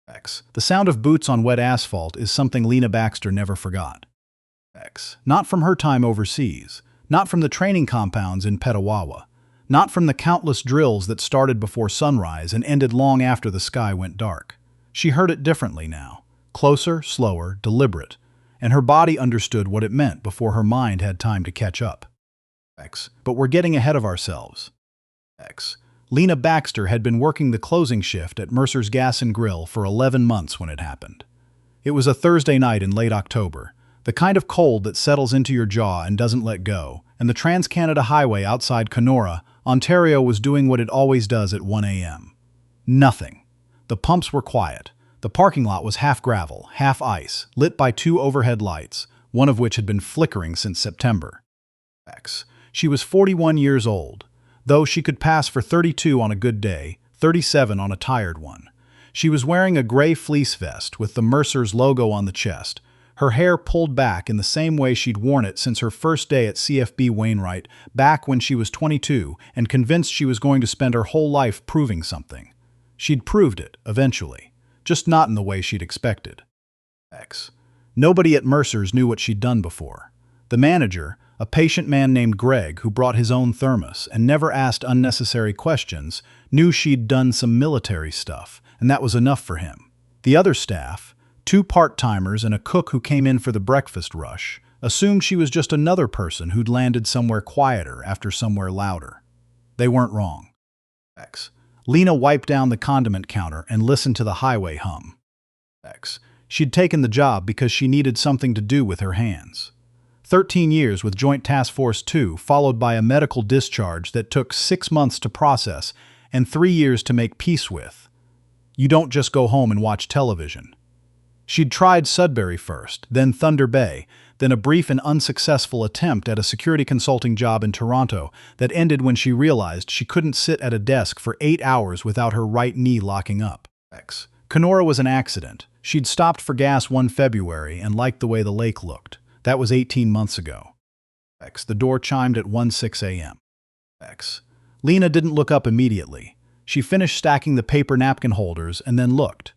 X. The sound of boots on wet asphalt is something Lena Baxter never forgot. X. Not from her time overseas, not from the training compounds in Petawawa, not from the countless drills that started before sunrise and ended long after the sky went dark. She heard it differently now, closer, slower, deliberate, and her body understood what it meant before her mind had time to catch up. X. But we're getting ahead of ourselves. X. Lena Baxter had been working the closing shift at Mercer's Gas and Grill for 11 months when it happened. It was a Thursday night in late October, the kind of cold that settles into your jaw and doesn't let go, and the Trans-Canada Highway outside Kenora, Ontario was doing what it always does at 1 a.m. Nothing. The pumps were quiet. The parking lot was half gravel, half ice, lit by 2 overhead lights, one of which had been flickering since September. X. She was 41 years old. Though she could pass for 32 on a good day, 37 on a tired one. She was wearing a gray fleece vest with the Mercer's logo on the chest, her hair pulled back in the same way she'd worn it since her first day at CFB Wainwright, back when she was 22 and convinced she was going to spend her whole life proving something. She'd proved it, eventually, just not in the way she'd expected. X. Nobody at Mercer's knew what she'd done before. The manager, a patient man named Greg who brought his own thermos and never asked unnecessary questions, knew she'd done some military stuff, and that was enough for him. The other staff, 2 part-timers and a cook who came in for the breakfast rush, assumed she was just another person who'd landed somewhere quieter after somewhere louder. They weren't wrong. X. Lena wiped down the condiment counter and listened to the highway hum. X. She'd taken the job because she needed something to do with her hands. 13 years with Joint Task Force 2, followed by a medical discharge that took 6 months to process and 3 years to make peace with. You don't just go home and watch television. She'd tried Sudbury first, then Thunder Bay, then a brief and unsuccessful attempt at a security consulting job in Toronto that ended when she realized she couldn't sit at a desk for 8 hours without her right knee locking up. X. Kenora was an accident. She'd stopped for gas one February and liked the way the lake looked. That was 18 months ago. X. The door chimed at 1:06 a.m. X. Lena didn't look up immediately. She finished stacking the paper napkin holders and then looked.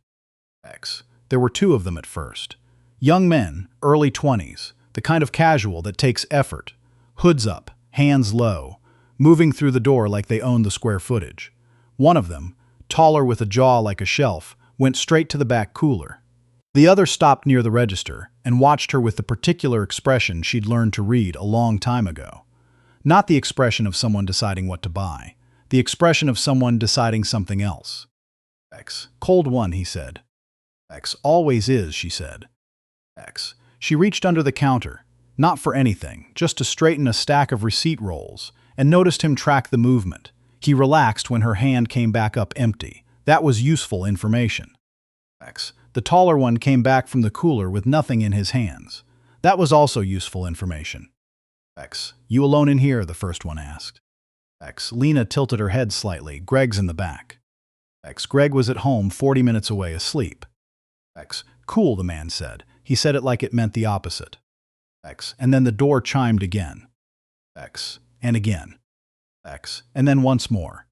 X. There were 2 of them at first. Young men, early 20s, the kind of casual that takes effort, hoods up, hands low, moving through the door like they owned the square footage. One of them, taller with a jaw like a shelf, went straight to the back cooler. The other stopped near the register and watched her with the particular expression she'd learned to read a long time ago. Not the expression of someone deciding what to buy, the expression of someone deciding something else. X. Cold one, he said. X. Always is, she said. X. She reached under the counter, not for anything, just to straighten a stack of receipt rolls, and noticed him track the movement. He relaxed when her hand came back up empty. That was useful information. X. The taller one came back from the cooler with nothing in his hands. That was also useful information. X. You alone in here? The first one asked. X. Lena tilted her head slightly. Greg's in the back. X. Greg was at home 40 minutes away asleep. X. Cool, the man said. He said it like it meant the opposite. X. And then the door chimed again. X. And again. X. And then once more.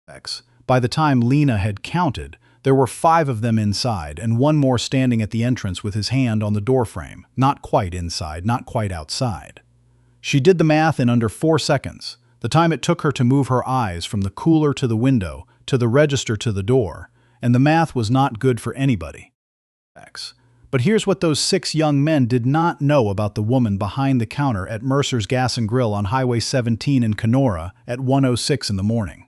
X. By the time Lena had counted, there were 5 of them inside and one more standing at the entrance with his hand on the doorframe, not quite inside, not quite outside. She did the math in under 4 seconds, the time it took her to move her eyes from the cooler to the window, to the register to the door, and the math was not good for anybody. X. But here's what those 6 young men did not know about the woman behind the counter at Mercer's Gas and Grill on Highway 17 in Kenora at 1:06 in the morning.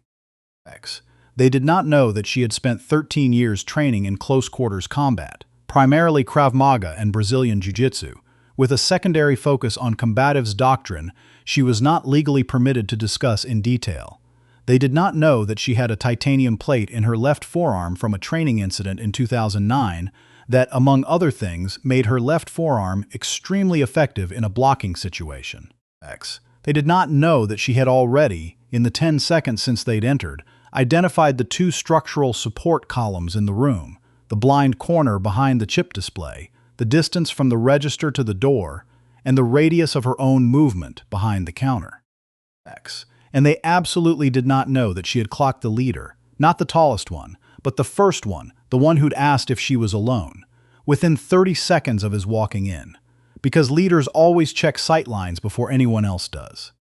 X. They did not know that she had spent 13 years training in close-quarters combat, primarily Krav Maga and Brazilian Jiu-Jitsu. With a secondary focus on Combatives doctrine, she was not legally permitted to discuss in detail. They did not know that she had a titanium plate in her left forearm from a training incident in 2009 that, among other things, made her left forearm extremely effective in a blocking situation. X. They did not know that she had already, in the 10 seconds since they'd entered, identified the 2 structural support columns in the room, the blind corner behind the chip display, the distance from the register to the door, and the radius of her own movement behind the counter. X. And they absolutely did not know that she had clocked the leader, not the tallest one, but the first one, the one who'd asked if she was alone, within 30 seconds of his walking in, because leaders always check sightlines before anyone else does.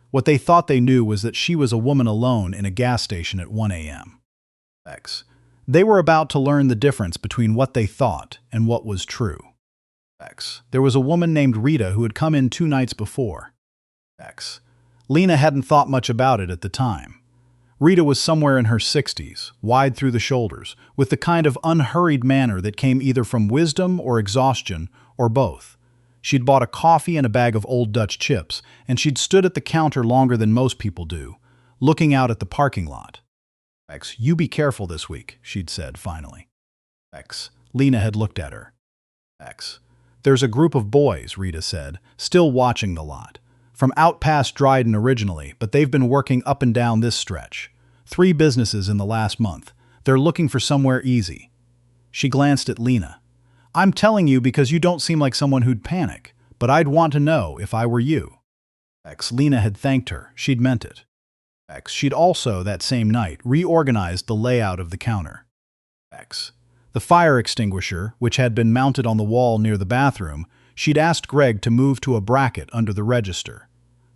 What they thought they knew was that she was a woman alone in a gas station at 1 a.m. They were about to learn the difference between what they thought and what was true. There was a woman named Rita who had come in 2 nights before. Lena hadn't thought much about it at the time. Rita was somewhere in her 60s, wide through the shoulders, with the kind of unhurried manner that came either from wisdom or exhaustion, or both. She'd bought a coffee and a bag of Old Dutch chips, and she'd stood at the counter longer than most people do, looking out at the parking lot. "You be careful this week," she'd said finally. Lena had looked at her. "There's a group of boys," Rita said, still watching the lot. "From out past Dryden originally, but they've been working up and down this stretch. 3 businesses in the last month. They're looking for somewhere easy." She glanced at Lena. "I'm telling you because you don't seem like someone who'd panic, but I'd want to know if I were you." Lena had thanked her. She'd meant it. She'd also, that same night, reorganized the layout of the counter. The fire extinguisher, which had been mounted on the wall near the bathroom, she'd asked Greg to move to a bracket under the register.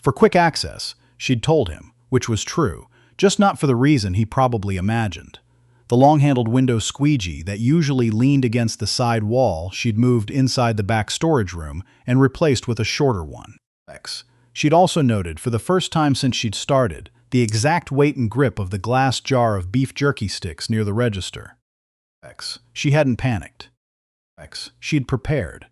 For quick access, she'd told him, which was true, just not for the reason he probably imagined. The long-handled window squeegee that usually leaned against the side wall she'd moved inside the back storage room and replaced with a shorter one. She'd also noted, for the first time since she'd started, the exact weight and grip of the glass jar of beef jerky sticks near the register. She hadn't panicked. She'd prepared.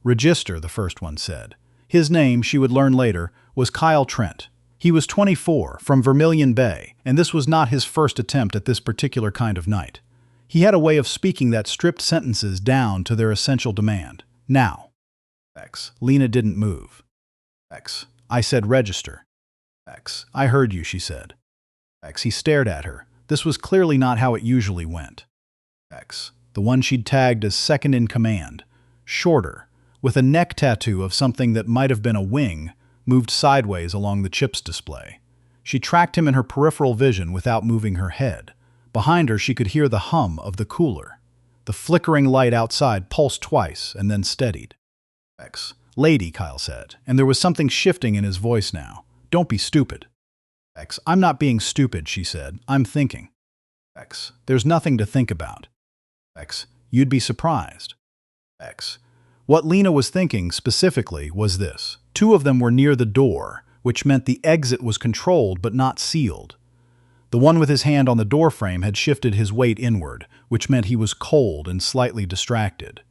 "Register," the first one said. His name, she would learn later, was Kyle Trent. He was 24, from Vermilion Bay, and this was not his first attempt at this particular kind of night. He had a way of speaking that stripped sentences down to their essential demand. "Now." Lena didn't move. "I said register." "I heard you," she said. He stared at her. This was clearly not how it usually went. The one she'd tagged as second in command, shorter, with a neck tattoo of something that might have been a wing, moved sideways along the chips display. She tracked him in her peripheral vision without moving her head. Behind her she could hear the hum of the cooler. The flickering light outside pulsed twice and then steadied. "Lady," Kyle said, and there was something shifting in his voice now. "Don't be stupid." "I'm not being stupid," she said. "I'm thinking." "There's nothing to think about." "You'd be surprised." What Lena was thinking specifically was this. 2 of them were near the door, which meant the exit was controlled but not sealed. The one with his hand on the doorframe had shifted his weight inward, which meant he was cold and slightly distracted.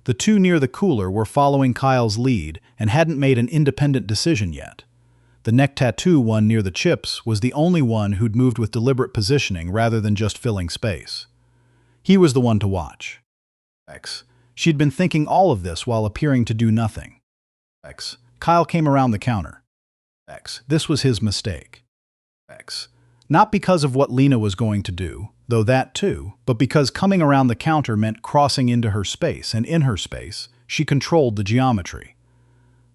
The 2 near the cooler were following Kyle's lead and hadn't made an independent decision yet. The neck tattoo one near the chips was the only one who'd moved with deliberate positioning rather than just filling space. He was the one to watch. She'd been thinking all of this while appearing to do nothing. Kyle came around the counter. This was his mistake. Not because of what Lena was going to do, though that too, but because coming around the counter meant crossing into her space, and in her space, she controlled the geometry.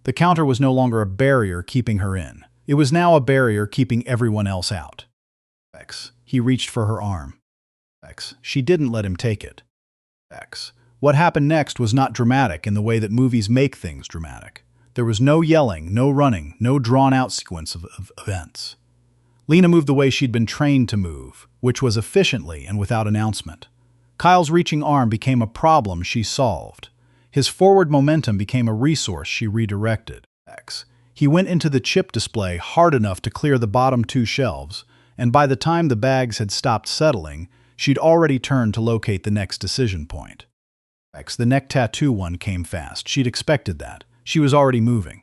The counter was no longer a barrier keeping her in. It was now a barrier keeping everyone else out. He reached for her arm. She didn't let him take it. What happened next was not dramatic in the way that movies make things dramatic. There was no yelling, no running, no drawn-out sequence of events. Lena moved the way she'd been trained to move, which was efficiently and without announcement. Kyle's reaching arm became a problem she solved. His forward momentum became a resource she redirected. He went into the chip display hard enough to clear the bottom 2 shelves, and by the time the bags had stopped settling, she'd already turned to locate the next decision point. The neck tattoo one came fast. She'd expected that. She was already moving.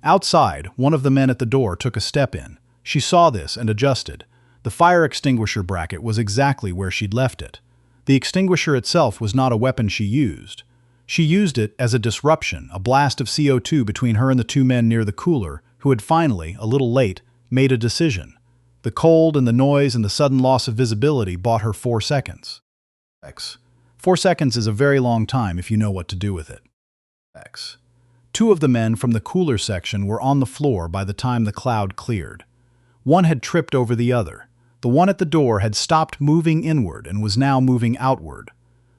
Outside, one of the men at the door took a step in. She saw this and adjusted. The fire extinguisher bracket was exactly where she'd left it. The extinguisher itself was not a weapon she used. She used it as a disruption, a blast of CO2 between her and the 2 men near the cooler, who had finally, a little late, made a decision. The cold and the noise and the sudden loss of visibility bought her 4 seconds. 4 seconds is a very long time if you know what to do with it. 2 of the men from the cooler section were on the floor by the time the cloud cleared. One had tripped over the other. The one at the door had stopped moving inward and was now moving outward.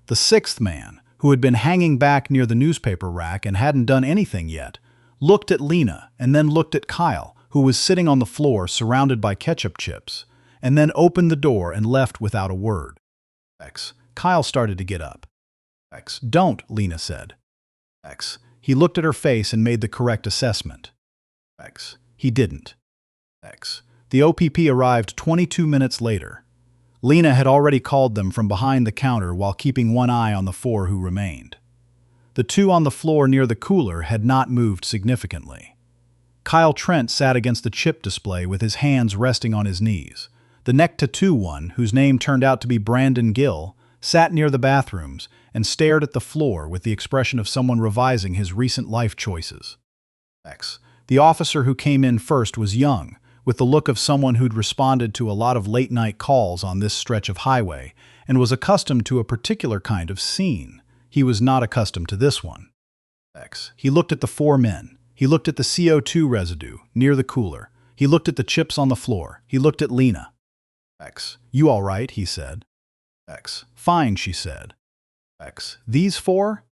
The sixth man, who had been hanging back near the newspaper rack and hadn't done anything yet, looked at Lena and then looked at Kyle, who was sitting on the floor surrounded by ketchup chips, and then opened the door and left without a word. Kyle started to get up. Don't, Lena said. He looked at her face and made the correct assessment. He didn't. The OPP arrived 22 minutes later. Lena had already called them from behind the counter while keeping one eye on the four who remained. The two on the floor near the cooler had not moved significantly. Kyle Trent sat against the chip display with his hands resting on his knees. The neck-tattoo one, whose name turned out to be Brandon Gill, sat near the bathrooms and stared at the floor with the expression of someone revising his recent life choices. The officer who came in first was young, with the look of someone who'd responded to a lot of late-night calls on this stretch of highway and was accustomed to a particular kind of scene. He was not accustomed to this one. He looked at the four men. He looked at the CO2 residue near the cooler. He looked at the chips on the floor. He looked at Lena. You all right? He said. Fine, she said. These four?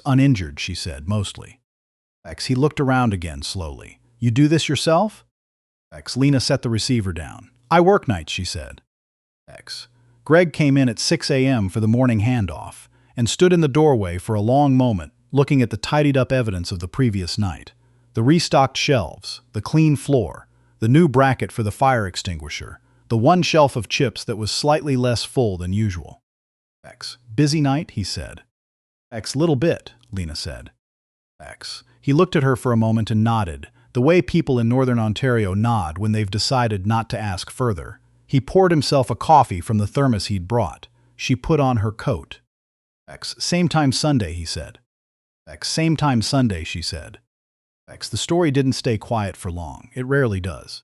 Uninjured, she said, mostly. He looked around again slowly. You do this yourself? Lena set the receiver down. I work nights, she said. Greg came in at 6 a.m. for the morning handoff and stood in the doorway for a long moment, looking at the tidied-up evidence of the previous night. The restocked shelves, the clean floor, the new bracket for the fire extinguisher, the one shelf of chips that was slightly less full than usual. Busy night, he said. Little bit, Lena said. He looked at her for a moment and nodded, the way people in Northern Ontario nod when they've decided not to ask further. He poured himself a coffee from the thermos he'd brought. She put on her coat. Same time Sunday, he said. Same time Sunday, she said. The story didn't stay quiet for long. It rarely does.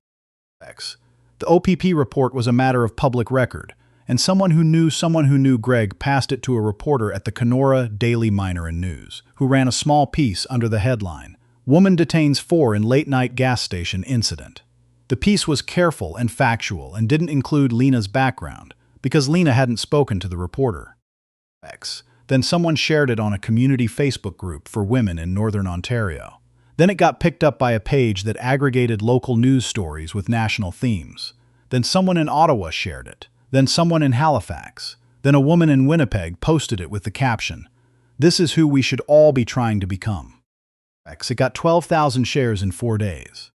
The OPP report was a matter of public record, and someone who knew Greg passed it to a reporter at the Kenora Daily Miner and News, who ran a small piece under the headline, Woman Detains 4 in Late-Night Gas Station Incident. The piece was careful and factual and didn't include Lena's background, because Lena hadn't spoken to the reporter. Then someone shared it on a community Facebook group for women in Northern Ontario. Then it got picked up by a page that aggregated local news stories with national themes. Then someone in Ottawa shared it. Then someone in Halifax. Then a woman in Winnipeg posted it with the caption, "This is who we should all be trying to become." It got 12,000 shares in 4 days.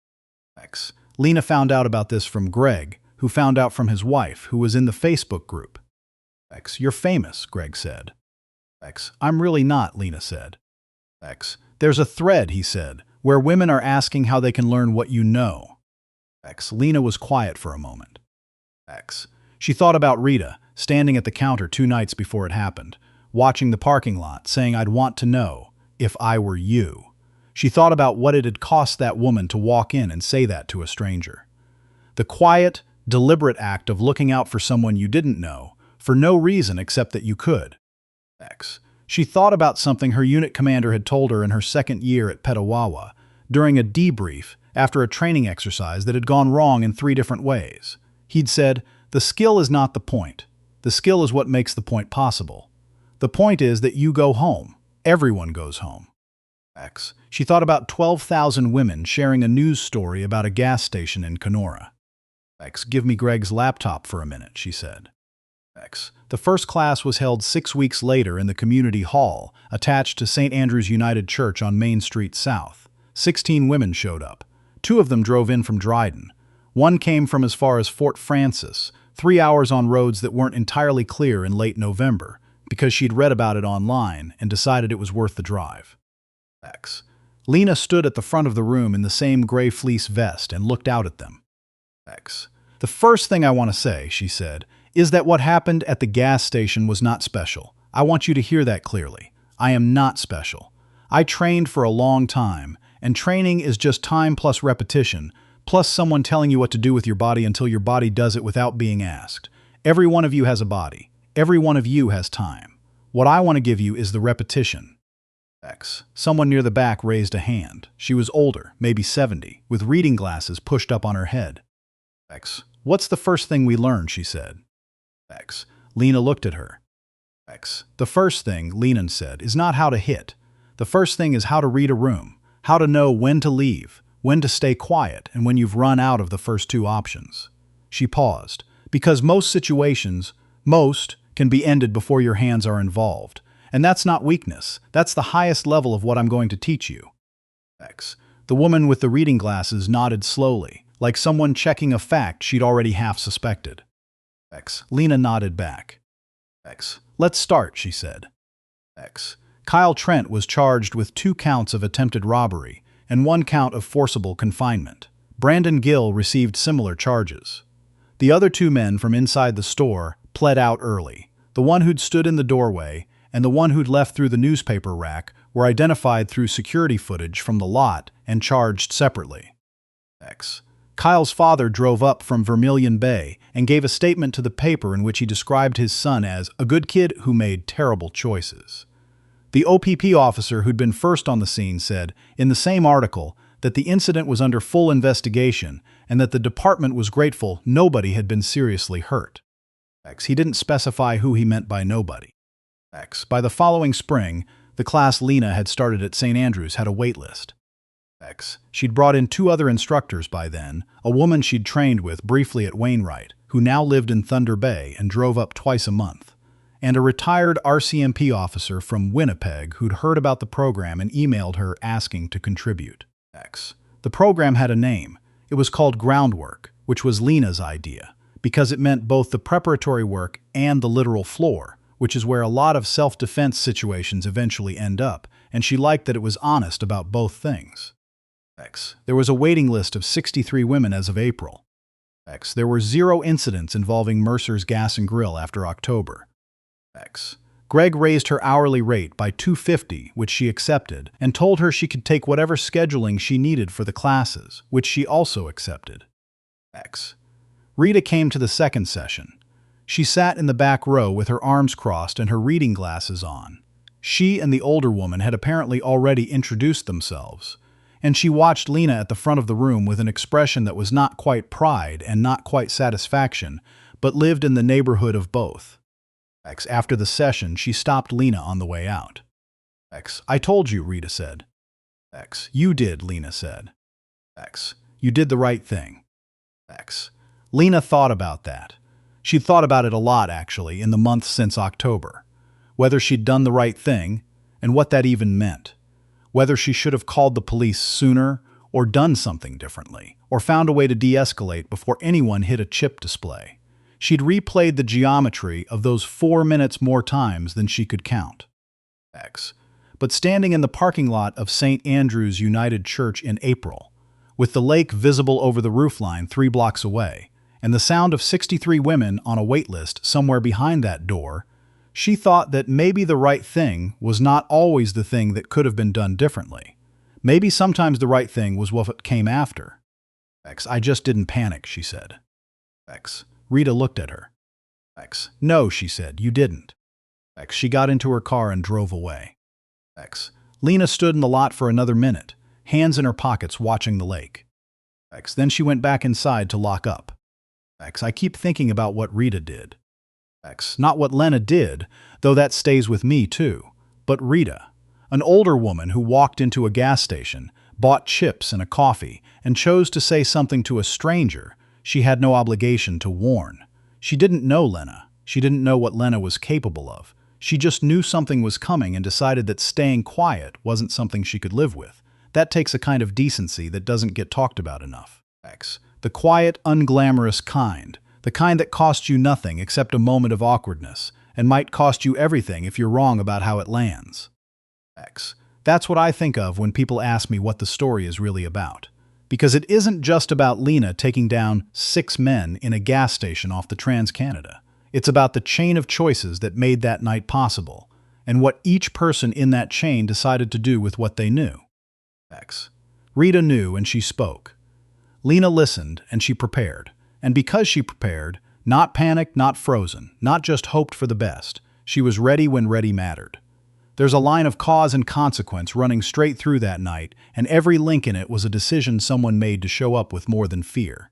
Lena found out about this from Greg, who found out from his wife, who was in the Facebook group. You're famous, Greg said. I'm really not, Lena said. There's a thread, he said, where women are asking how they can learn what you know. Lena was quiet for a moment. She thought about Rita, standing at the counter 2 nights before it happened, watching the parking lot, saying, I'd want to know, if I were you. She thought about what it had cost that woman to walk in and say that to a stranger. The quiet, deliberate act of looking out for someone you didn't know, for no reason except that you could. She thought about something her unit commander had told her in her second year at Petawawa, during a debrief after a training exercise that had gone wrong in 3 different ways. He'd said, the skill is not the point. The skill is what makes the point possible. The point is that you go home. Everyone goes home. She thought about 12,000 women sharing a news story about a gas station in Kenora. Give me Greg's laptop for a minute, she said. The first class was held 6 weeks later in the community hall, attached to St. Andrew's United Church on Main Street South. 16 women showed up. 2 of them drove in from Dryden. 1 came from as far as Fort Francis, 3 hours on roads that weren't entirely clear in late November, because she'd read about it online and decided it was worth the drive. Lena stood at the front of the room in the same gray fleece vest and looked out at them. The first thing I want to say, she said, is that what happened at the gas station was not special. I want you to hear that clearly. I am not special. I trained for a long time, and training is just time plus repetition, plus someone telling you what to do with your body until your body does it without being asked. Every one of you has a body. Every one of you has time. What I want to give you is the repetition. Someone near the back raised a hand. She was older, maybe 70, with reading glasses pushed up on her head. What's the first thing we learn, she said. X. Lena looked at her. X. The first thing, Lena said, is not how to hit. The first thing is how to read a room, how to know when to leave, when to stay quiet, and when you've run out of the first two options. She paused, because most situations, can be ended before your hands are involved. And that's not weakness. That's the highest level of what I'm going to teach you. X. The woman with the reading glasses nodded slowly, like someone checking a fact she'd already half suspected. X. Lena nodded back. X. Let's start, she said. X. Kyle Trent was charged with 2 counts of attempted robbery and 1 count of forcible confinement. Brandon Gill received similar charges. The other 2 men from inside the store pled out early. The one who'd stood in the doorway and the one who'd left through the newspaper rack were identified through security footage from the lot and charged separately. X. Kyle's father drove up from Vermilion Bay and gave a statement to the paper in which he described his son as a good kid who made terrible choices. The OPP officer who'd been first on the scene said, in the same article, that the incident was under full investigation and that the department was grateful nobody had been seriously hurt. X. He didn't specify who he meant by nobody. X. By the following spring, the class Lena had started at St. Andrews had a wait list. X. She'd brought in 2 other instructors by then, a woman she'd trained with briefly at Wainwright, who now lived in Thunder Bay and drove up twice a month, and a retired RCMP officer from Winnipeg who'd heard about the program and emailed her asking to contribute. X. The program had a name. It was called Groundwork, which was Lena's idea, because it meant both the preparatory work and the literal floor, which is where a lot of self-defense situations eventually end up, and she liked that it was honest about both things. X. There was a waiting list of 63 women as of April. X. There were 0 incidents involving Mercer's Gas and Grill after October. X. Greg raised her hourly rate by $2.50, which she accepted, and told her she could take whatever scheduling she needed for the classes, which she also accepted. X. Rita came to the second session. She sat in the back row with her arms crossed and her reading glasses on. She and the older woman had apparently already introduced themselves, and she watched Lena at the front of the room with an expression that was not quite pride and not quite satisfaction, but lived in the neighborhood of both. X. After the session, she stopped Lena on the way out. X. I told you, Rita said. X. You did, Lena said. X. You did the right thing. X. Lena thought about that. She'd thought about it a lot, actually, in the months since October. Whether she'd done the right thing, and what that even meant. Whether she should have called the police sooner, or done something differently, or found a way to de-escalate before anyone hit a chip display. She'd replayed the geometry of those 4 minutes more times than she could count. X. But standing in the parking lot of St. Andrew's United Church in April, with the lake visible over the roofline 3 blocks away, and the sound of 63 women on a wait list somewhere behind that door, she thought that maybe the right thing was not always the thing that could have been done differently. Maybe sometimes the right thing was what came after. X. I just didn't panic, she said. X. Rita looked at her. X. No, she said, you didn't. X. She got into her car and drove away. X. Lena stood in the lot for another minute, hands in her pockets watching the lake. X. Then she went back inside to lock up. X. I keep thinking about what Rita did. X. Not what Lena did, though that stays with me too, but Rita, an older woman who walked into a gas station, bought chips and a coffee, and chose to say something to a stranger she had no obligation to warn. She didn't know Lena. She didn't know what Lena was capable of. She just knew something was coming and decided that staying quiet wasn't something she could live with. That takes a kind of decency that doesn't get talked about enough. X. The quiet, unglamorous kind. The kind that costs you nothing except a moment of awkwardness, and might cost you everything if you're wrong about how it lands. X. That's what I think of when people ask me what the story is really about. Because it isn't just about Lena taking down 6 men in a gas station off the Trans-Canada. It's about the chain of choices that made that night possible, and what each person in that chain decided to do with what they knew. X. Rita knew and she spoke. Lena listened and she prepared. And because she prepared, not panicked, not frozen, not just hoped for the best, she was ready when ready mattered. There's a line of cause and consequence running straight through that night, and every link in it was a decision someone made to show up with more than fear.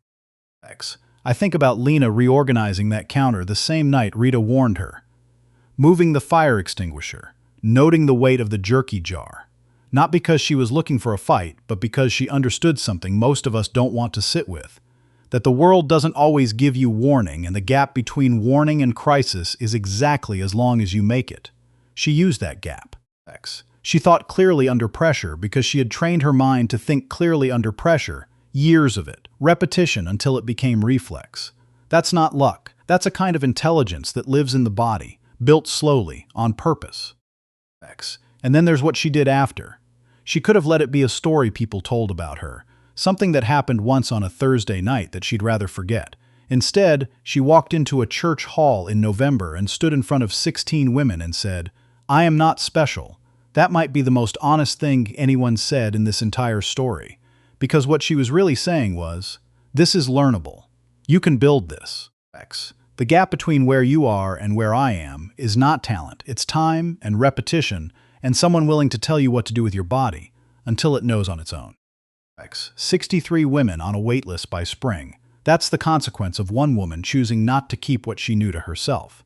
X. I think about Lena reorganizing that counter the same night Rita warned her. Moving the fire extinguisher, noting the weight of the jerky jar. Not because she was looking for a fight, but because she understood something most of us don't want to sit with. That the world doesn't always give you warning, and the gap between warning and crisis is exactly as long as you make it. She used that gap. She thought clearly under pressure because she had trained her mind to think clearly under pressure, years of it, repetition until it became reflex. That's not luck. That's a kind of intelligence that lives in the body, built slowly, on purpose. And then there's what she did after. She could have let it be a story people told about her, something that happened once on a Thursday night that she'd rather forget. Instead, she walked into a church hall in November and stood in front of 16 women and said, "I am not special." That might be the most honest thing anyone said in this entire story, because what she was really saying was, this is learnable. You can build this. The gap between where you are and where I am is not talent, it's time and repetition and someone willing to tell you what to do with your body until it knows on its own. 63 women on a wait list by spring. That's the consequence of one woman choosing not to keep what she knew to herself.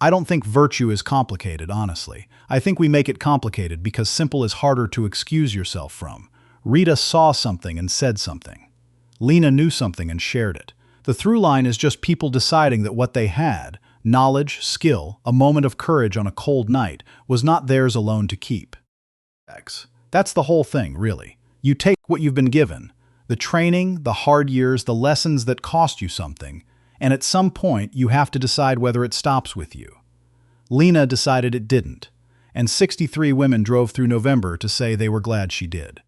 I don't think virtue is complicated, honestly. I think we make it complicated because simple is harder to excuse yourself from. Rita saw something and said something. Lena knew something and shared it. The through line is just people deciding that what they had, knowledge, skill, a moment of courage on a cold night, was not theirs alone to keep. That's the whole thing, really. You take what you've been given, the training, the hard years, the lessons that cost you something, and at some point you have to decide whether it stops with you. Lena decided it didn't, and 63 women drove through November to say they were glad she did.